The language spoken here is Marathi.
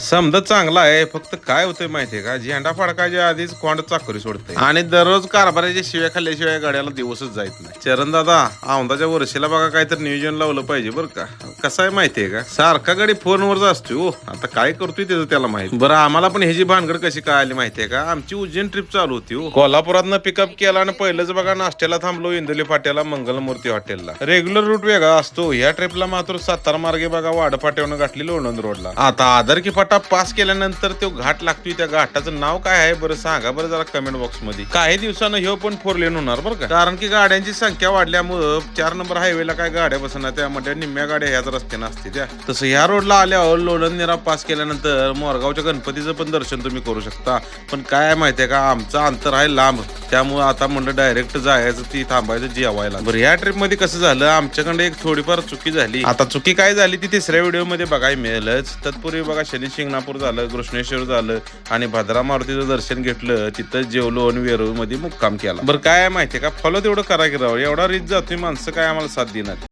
समजा चांगला आहे, फक्त काय होतंय माहितीये का, झेंडा फडकाच्या आधीच कोंड चाकरी सोडते आणि दररोज कारभाराच्या शिव्या खाल्ल्याशिवाय गाड्याला दिवसच जायत नाही. चरण दादा, औंधाच्या वर्षीला बघा काहीतरी नियोजन लावलं पाहिजे बरं का. कसं आहे माहितीये का, सारखा गाडी फोनवरच असतोय हो. आता काय करतोय त्याचं त्याला माहिती. बरं, आम्हाला पण ह्याची भानगड कशी काय आली माहितीये का, आमची उज्जैन ट्रिप चालू होती हो. कोल्हापुरातनं पिकअप केला आणि पहिलंच बघा नाश्त्याला थांबलो इंदोली फाट्याला मंगलमूर्ती हॉटेलला. रेग्युलर रूट वेगळा असतो, ह्या ट्रिपला मात्र सातारा मार्गे बघा वाड फाट्यावरून गाठली लोणंद रोडला. आता आदरकी फाटा पास केल्यानंतर तो घाट लागतोय, त्या घाटाचं नाव काय आहे बरं सांगा बरं जरा कमेंट बॉक्स मध्ये. काही दिवसानं ह्यो पण 4 लेन होणार बरं का, कारण की गाड्यांची संख्या वाढल्यामुळं 4 नंबर हायवेला काय गाड्या बसणार, त्यामध्ये निम्म्या गाड्या ह्याच रस्त्यानं असते त्या. तसं ह्या रोडला आल्यावर लोणंद निरा पास केल्यानंतर मोरगावच्या गणपतीचं पण दर्शन तुम्ही करू शकता. पण काय माहितीये का, आमचं अंतर आहे लांब, त्यामुळे आता म्हणलं डायरेक्ट जायचं ती थांबायचं जेवायला. बरं, ह्या ट्रिप मध्ये कसं झालं, आमच्याकडे एक थोडीफार चुकी झाली. आता चुकी काय झाली ती तिसऱ्या व्हिडिओ मध्ये बघायला मिळेलच. तत्पूर्वी बघा शनी शिंगणापूर झालं, कृष्णेश्वर झालं आणि भद्रा मारुतीचं दर्शन घेतलं, तिथं जेवलो आणि वेरूळ मध्ये मुक्काम केला. बरं, काय माहितीये का, फॉलो तेवढं करा की राव, एवढा रीच जातोय माणसं काय आम्हाला साथ देणार.